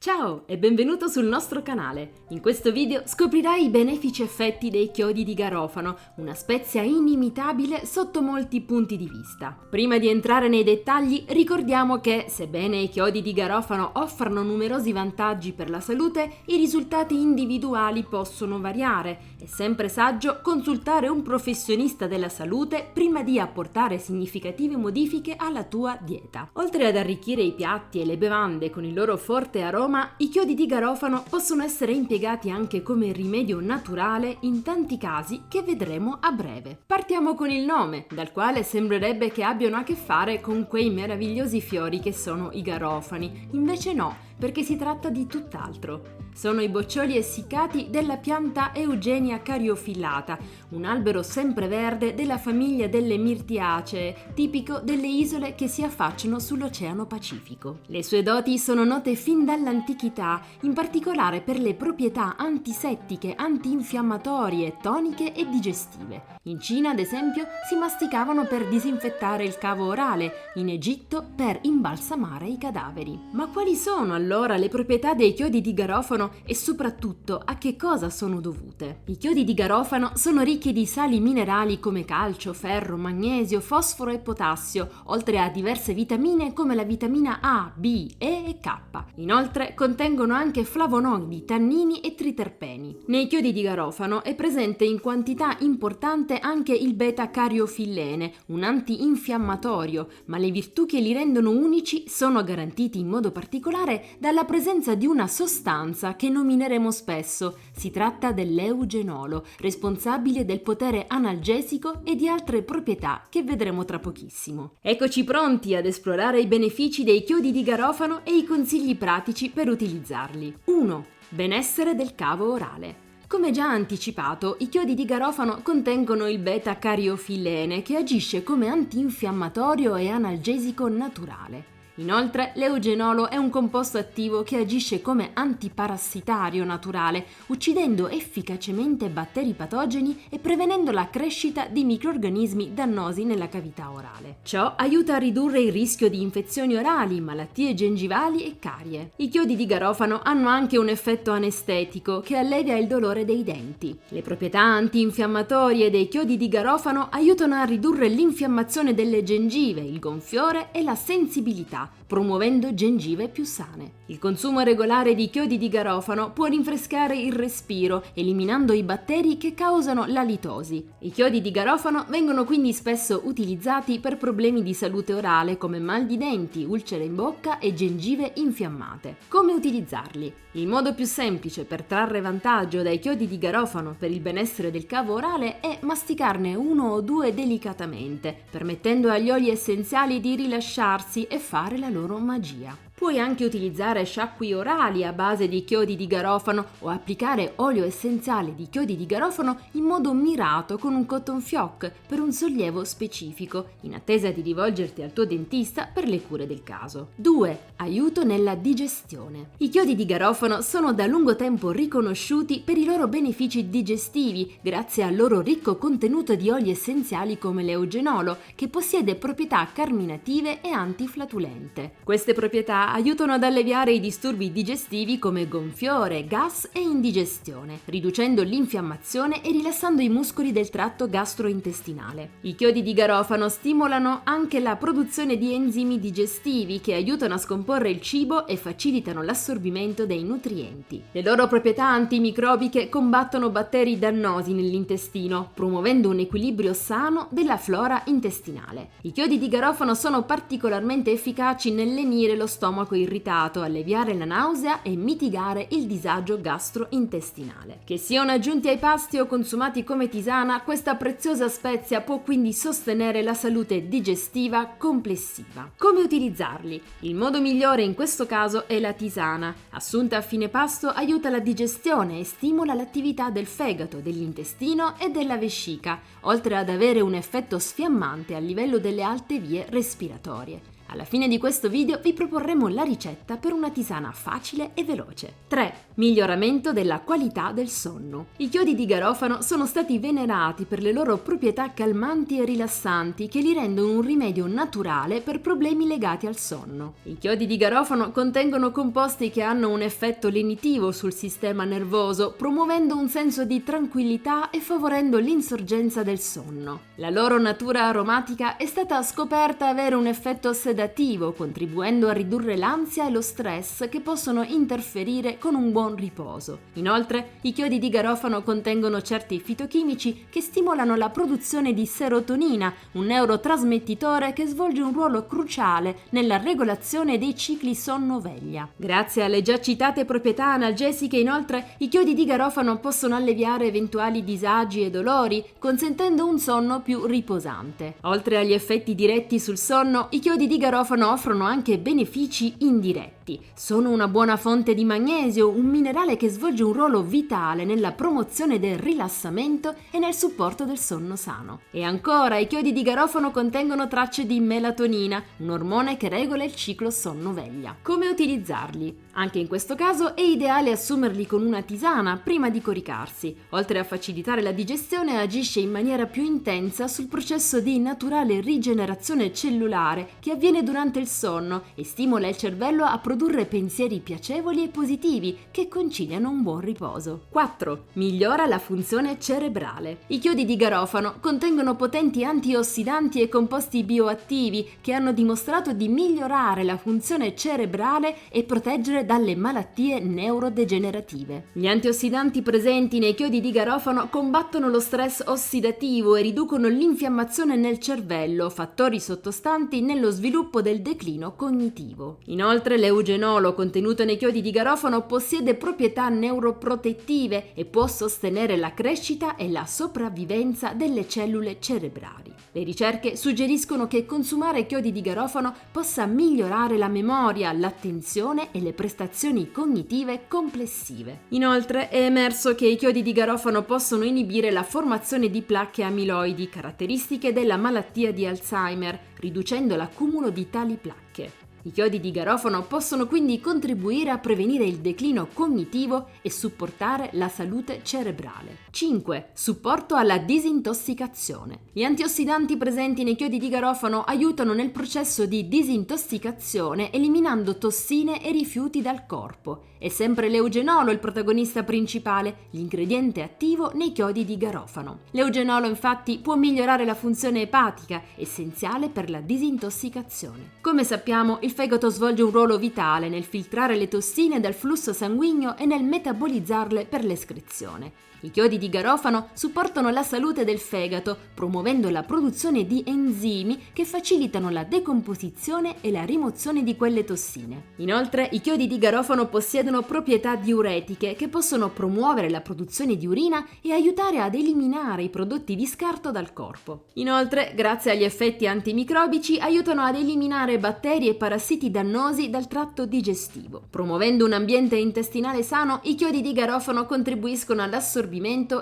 Ciao e benvenuto sul nostro canale. In questo video scoprirai i benefici effetti dei chiodi di garofano, una spezia inimitabile sotto molti punti di vista. Prima di entrare nei dettagli, ricordiamo che, sebbene i chiodi di garofano offrano numerosi vantaggi per la salute, i risultati individuali possono variare. È sempre saggio consultare un professionista della salute prima di apportare significative modifiche alla tua dieta. Oltre ad arricchire i piatti e le bevande con il loro forte aroma, i chiodi di garofano possono essere impiegati anche come rimedio naturale in tanti casi che vedremo a breve. Partiamo con il nome, dal quale sembrerebbe che abbiano a che fare con quei meravigliosi fiori che sono i garofani. Invece no, perché si tratta di tutt'altro. Sono i boccioli essiccati della pianta Eugenia cariophyllata, un albero sempreverde della famiglia delle mirtiacee, tipico delle isole che si affacciano sull'Oceano Pacifico. Le sue doti sono note fin dall'antichità, in particolare per le proprietà antisettiche, antinfiammatorie, toniche e digestive. In Cina, ad esempio, si masticavano per disinfettare il cavo orale, in Egitto per imbalsamare i cadaveri. Ma quali sono allora le proprietà dei chiodi di garofano e soprattutto a che cosa sono dovute? I chiodi di garofano sono ricchi di sali minerali come calcio, ferro, magnesio, fosforo e potassio, oltre a diverse vitamine come la vitamina A, B, E e K. Inoltre contengono anche flavonoidi, tannini e triterpeni. Nei chiodi di garofano è presente in quantità importante anche il beta-cariofillene, un antinfiammatorio, ma le virtù che li rendono unici sono garantiti in modo particolare dalla presenza di una sostanza che nomineremo spesso. Si tratta dell'eugenolo, responsabile del potere analgesico e di altre proprietà che vedremo tra pochissimo. Eccoci pronti ad esplorare i benefici dei chiodi di garofano e i consigli pratici per utilizzarli. 1. Benessere del cavo orale. Come già anticipato, i chiodi di garofano contengono il beta-cariofillene che agisce come antinfiammatorio e analgesico naturale. Inoltre, l'eugenolo è un composto attivo che agisce come antiparassitario naturale, uccidendo efficacemente batteri patogeni e prevenendo la crescita di microrganismi dannosi nella cavità orale. Ciò aiuta a ridurre il rischio di infezioni orali, malattie gengivali e carie. I chiodi di garofano hanno anche un effetto anestetico che allevia il dolore dei denti. Le proprietà antinfiammatorie dei chiodi di garofano aiutano a ridurre l'infiammazione delle gengive, il gonfiore e la sensibilità, promuovendo gengive più sane. Il consumo regolare di chiodi di garofano può rinfrescare il respiro, eliminando i batteri che causano la litosi. I chiodi di garofano vengono quindi spesso utilizzati per problemi di salute orale come mal di denti, ulcere in bocca e gengive infiammate. Come utilizzarli? Il modo più semplice per trarre vantaggio dai chiodi di garofano per il benessere del cavo orale è masticarne uno o due delicatamente, permettendo agli oli essenziali di rilasciarsi e fare la loro magia. Puoi anche utilizzare sciacqui orali a base di chiodi di garofano o applicare olio essenziale di chiodi di garofano in modo mirato con un cotton fioc per un sollievo specifico, in attesa di rivolgerti al tuo dentista per le cure del caso. 2. Aiuto nella digestione. I chiodi di garofano sono da lungo tempo riconosciuti per i loro benefici digestivi, grazie al loro ricco contenuto di oli essenziali come l'eugenolo, che possiede proprietà carminative e antiflatulente. Queste proprietà aiutano ad alleviare i disturbi digestivi come gonfiore, gas e indigestione, riducendo l'infiammazione e rilassando i muscoli del tratto gastrointestinale. I chiodi di garofano stimolano anche la produzione di enzimi digestivi che aiutano a scomporre il cibo e facilitano l'assorbimento dei nutrienti. Le loro proprietà antimicrobiche combattono batteri dannosi nell'intestino, promuovendo un equilibrio sano della flora intestinale. I chiodi di garofano sono particolarmente efficaci nel lenire lo stomaco irritato, alleviare la nausea e mitigare il disagio gastrointestinale. Che siano aggiunti ai pasti o consumati come tisana, questa preziosa spezia può quindi sostenere la salute digestiva complessiva. Come utilizzarli? Il modo migliore in questo caso è la tisana. Assunta a fine pasto aiuta la digestione e stimola l'attività del fegato, dell'intestino e della vescica, oltre ad avere un effetto sfiammante a livello delle alte vie respiratorie. Alla fine di questo video vi proporremo la ricetta per una tisana facile e veloce. 3. Miglioramento della qualità del sonno. I chiodi di garofano sono stati venerati per le loro proprietà calmanti e rilassanti che li rendono un rimedio naturale per problemi legati al sonno. I chiodi di garofano contengono composti che hanno un effetto lenitivo sul sistema nervoso, promuovendo un senso di tranquillità e favorendo l'insorgenza del sonno. La loro natura aromatica è stata scoperta avere un effetto sedativo, contribuendo a ridurre l'ansia e lo stress che possono interferire con un buon riposo. Inoltre, i chiodi di garofano contengono certi fitochimici che stimolano la produzione di serotonina, un neurotrasmettitore che svolge un ruolo cruciale nella regolazione dei cicli sonno-veglia. Grazie alle già citate proprietà analgesiche, inoltre, i chiodi di garofano possono alleviare eventuali disagi e dolori, consentendo un sonno più riposante. Oltre agli effetti diretti sul sonno, i chiodi di garofano offrono anche benefici indiretti. Sono una buona fonte di magnesio, un minerale che svolge un ruolo vitale nella promozione del rilassamento e nel supporto del sonno sano. E ancora, i chiodi di garofano contengono tracce di melatonina, un ormone che regola il ciclo sonno-veglia. Come utilizzarli? Anche in questo caso è ideale assumerli con una tisana prima di coricarsi. Oltre a facilitare la digestione, agisce in maniera più intensa sul processo di naturale rigenerazione cellulare che avviene durante il sonno e stimola il cervello a produrre pensieri piacevoli e positivi che conciliano un buon riposo. 4. Migliora la funzione cerebrale. I chiodi di garofano contengono potenti antiossidanti e composti bioattivi che hanno dimostrato di migliorare la funzione cerebrale e proteggere dalle malattie neurodegenerative. Gli antiossidanti presenti nei chiodi di garofano combattono lo stress ossidativo e riducono l'infiammazione nel cervello, fattori sottostanti nello sviluppo del declino cognitivo. Inoltre, l'eugenolo contenuto nei chiodi di garofano possiede proprietà neuroprotettive e può sostenere la crescita e la sopravvivenza delle cellule cerebrali. Le ricerche suggeriscono che consumare chiodi di garofano possa migliorare la memoria, l'attenzione e le prestazioni cognitive complessive. Inoltre è emerso che i chiodi di garofano possono inibire la formazione di placche amiloidi, caratteristiche della malattia di Alzheimer, riducendo l'accumulo di tali placche. I chiodi di garofano possono quindi contribuire a prevenire il declino cognitivo e supportare la salute cerebrale. 5. Supporto alla disintossicazione. Gli antiossidanti presenti nei chiodi di garofano aiutano nel processo di disintossicazione eliminando tossine e rifiuti dal corpo. È sempre l'eugenolo il protagonista principale, l'ingrediente attivo nei chiodi di garofano. L'eugenolo infatti può migliorare la funzione epatica, essenziale per la disintossicazione. Come sappiamo, il fegato svolge un ruolo vitale nel filtrare le tossine dal flusso sanguigno e nel metabolizzarle per l'escrezione. I chiodi di garofano supportano la salute del fegato, promuovendo la produzione di enzimi che facilitano la decomposizione e la rimozione di quelle tossine. Inoltre, i chiodi di garofano possiedono proprietà diuretiche che possono promuovere la produzione di urina e aiutare ad eliminare i prodotti di scarto dal corpo. Inoltre, grazie agli effetti antimicrobici, aiutano ad eliminare batteri e parassiti dannosi dal tratto digestivo. Promuovendo un ambiente intestinale sano, i chiodi di garofano contribuiscono all'assorbimento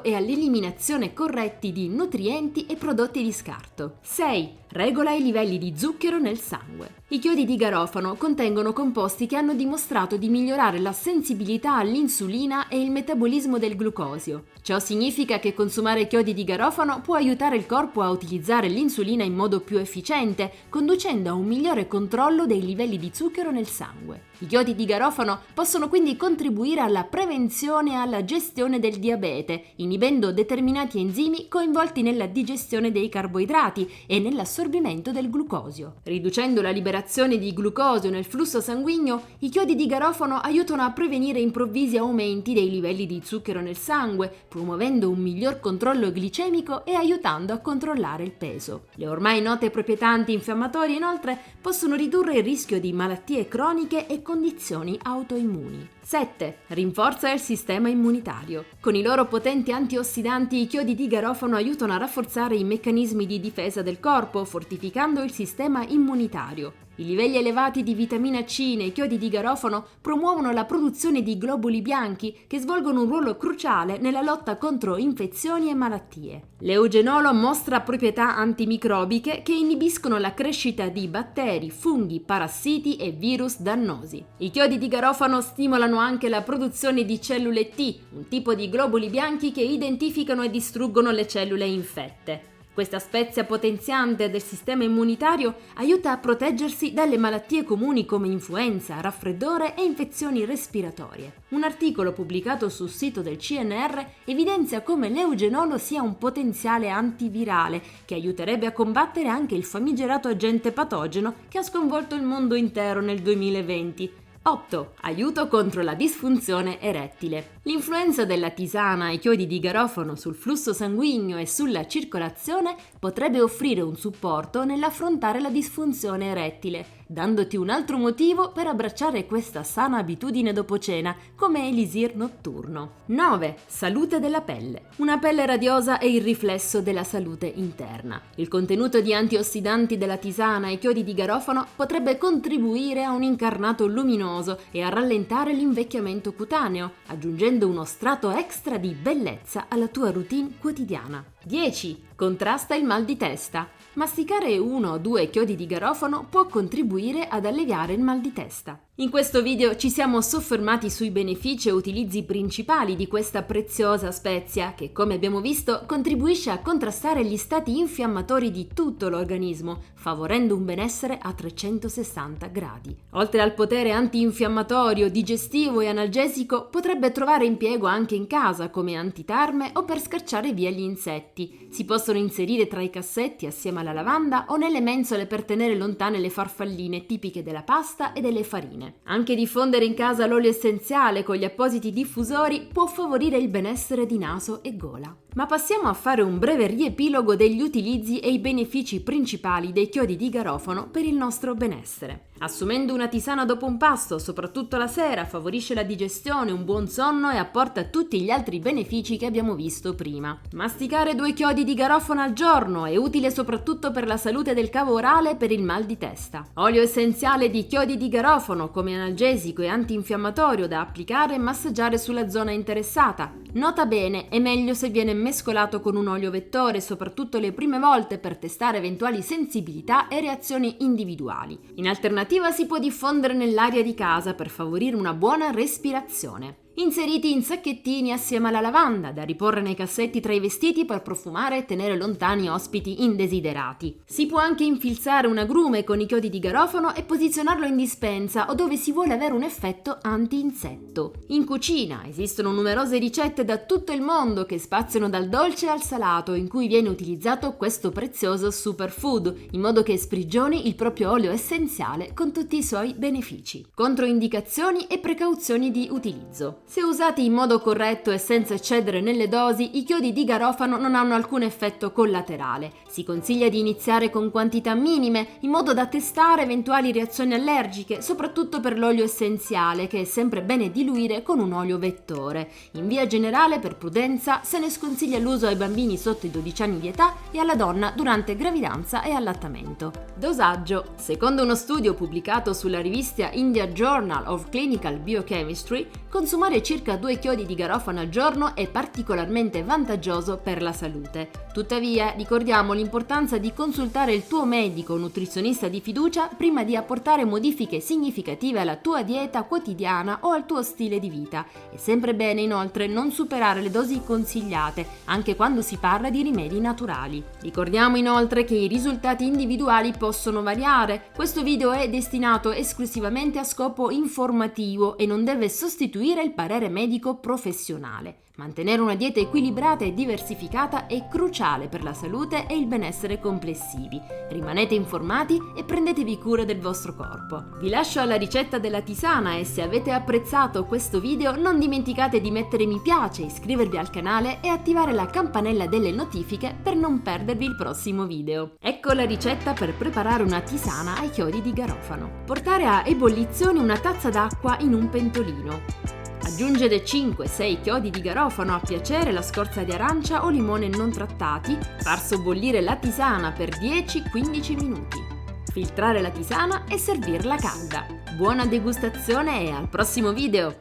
e all'eliminazione corretti di nutrienti e prodotti di scarto. 6. Regola i livelli di zucchero nel sangue. I chiodi di garofano contengono composti che hanno dimostrato di migliorare la sensibilità all'insulina e il metabolismo del glucosio. Ciò significa che consumare chiodi di garofano può aiutare il corpo a utilizzare l'insulina in modo più efficiente, conducendo a un migliore controllo dei livelli di zucchero nel sangue. I chiodi di garofano possono quindi contribuire alla prevenzione e alla gestione del diabete, inibendo determinati enzimi coinvolti nella digestione dei carboidrati e nell'assorbimento del glucosio. Riducendo la liberazione di glucosio nel flusso sanguigno, i chiodi di garofano aiutano a prevenire improvvisi aumenti dei livelli di zucchero nel sangue, promuovendo un miglior controllo glicemico e aiutando a controllare il peso. Le ormai note proprietà antinfiammatorie, inoltre, possono ridurre il rischio di malattie croniche e condizioni autoimmuni. 7. Rinforza il sistema immunitario. Con i loro potenti antiossidanti, i chiodi di garofano aiutano a rafforzare i meccanismi di difesa del corpo, fortificando il sistema immunitario. I livelli elevati di vitamina C nei chiodi di garofano promuovono la produzione di globuli bianchi che svolgono un ruolo cruciale nella lotta contro infezioni e malattie. L'eugenolo mostra proprietà antimicrobiche che inibiscono la crescita di batteri, funghi, parassiti e virus dannosi. I chiodi di garofano stimolano anche la produzione di cellule T, un tipo di globuli bianchi che identificano e distruggono le cellule infette. Questa spezia potenziante del sistema immunitario aiuta a proteggersi dalle malattie comuni come influenza, raffreddore e infezioni respiratorie. Un articolo pubblicato sul sito del CNR evidenzia come l'eugenolo sia un potenziale antivirale che aiuterebbe a combattere anche il famigerato agente patogeno che ha sconvolto il mondo intero nel 2020. 8. Aiuto contro la disfunzione erettile. L'influenza della tisana ai chiodi di garofano sul flusso sanguigno e sulla circolazione potrebbe offrire un supporto nell'affrontare la disfunzione erettile, dandoti un altro motivo per abbracciare questa sana abitudine dopo cena, come elisir notturno. 9. Salute della pelle. Una pelle radiosa è il riflesso della salute interna. Il contenuto di antiossidanti della tisana ai chiodi di garofano potrebbe contribuire a un incarnato luminoso e a rallentare l'invecchiamento cutaneo, aggiungendo uno strato extra di bellezza alla tua routine quotidiana. 10. Contrasta il mal di testa. Masticare 1 o 2 chiodi di garofano può contribuire ad alleviare il mal di testa. In questo video ci siamo soffermati sui benefici e utilizzi principali di questa preziosa spezia che, come abbiamo visto, contribuisce a contrastare gli stati infiammatori di tutto l'organismo, favorendo un benessere a 360 gradi. Oltre al potere antinfiammatorio, digestivo e analgesico, potrebbe trovare impiego anche in casa come antitarme o per scacciare via gli insetti. Si possono inserire tra i cassetti assieme alla lavanda o nelle mensole per tenere lontane le farfalline tipiche della pasta e delle farine. Anche diffondere in casa l'olio essenziale con gli appositi diffusori può favorire il benessere di naso e gola. Ma passiamo a fare un breve riepilogo degli utilizzi e i benefici principali dei chiodi di garofano per il nostro benessere. Assumendo una tisana dopo un pasto, soprattutto la sera, favorisce la digestione, un buon sonno e apporta tutti gli altri benefici che abbiamo visto prima. Masticare 2 chiodi di garofano al giorno è utile soprattutto per la salute del cavo orale e per il mal di testa. Olio essenziale di chiodi di garofano come analgesico e antinfiammatorio da applicare e massaggiare sulla zona interessata. Nota bene, è meglio se viene mescolato con un olio vettore, soprattutto le prime volte per testare eventuali sensibilità e reazioni individuali. In alternativa si può diffondere nell'aria di casa per favorire una buona respirazione. Inseriti in sacchettini assieme alla lavanda, da riporre nei cassetti tra i vestiti per profumare e tenere lontani ospiti indesiderati. Si può anche infilzare un agrume con i chiodi di garofano e posizionarlo in dispensa o dove si vuole avere un effetto anti-insetto. In cucina esistono numerose ricette da tutto il mondo che spaziano dal dolce al salato in cui viene utilizzato questo prezioso superfood, in modo che sprigioni il proprio olio essenziale con tutti i suoi benefici. Controindicazioni e precauzioni di utilizzo. Se usati in modo corretto e senza eccedere nelle dosi, i chiodi di garofano non hanno alcun effetto collaterale. Si consiglia di iniziare con quantità minime, in modo da testare eventuali reazioni allergiche, soprattutto per l'olio essenziale, che è sempre bene diluire con un olio vettore. In via generale, per prudenza, se ne sconsiglia l'uso ai bambini sotto i 12 anni di età e alla donna durante gravidanza e allattamento. Dosaggio. Secondo uno studio pubblicato sulla rivista India Journal of Clinical Biochemistry, consumare circa 2 chiodi di garofano al giorno è particolarmente vantaggioso per la salute. Tuttavia, ricordiamo l'importanza di consultare il tuo medico o nutrizionista di fiducia prima di apportare modifiche significative alla tua dieta quotidiana o al tuo stile di vita. È sempre bene inoltre non superare le dosi consigliate, anche quando si parla di rimedi naturali. Ricordiamo inoltre che i risultati individuali possono variare. Questo video è destinato esclusivamente a scopo informativo e non deve sostituire il parere medico professionale. Mantenere una dieta equilibrata e diversificata è cruciale per la salute e il benessere complessivi. Rimanete informati e prendetevi cura del vostro corpo. Vi lascio alla ricetta della tisana e se avete apprezzato questo video non dimenticate di mettere mi piace, iscrivervi al canale e attivare la campanella delle notifiche per non perdervi il prossimo video. Ecco la ricetta per preparare una tisana ai chiodi di garofano. Portare a ebollizione una tazza d'acqua in un pentolino. Aggiungere 5-6 chiodi di garofano a piacere, la scorza di arancia o limone non trattati, far sobbollire la tisana per 10-15 minuti. filtrare la tisana e servirla calda. Buona degustazione e al prossimo video!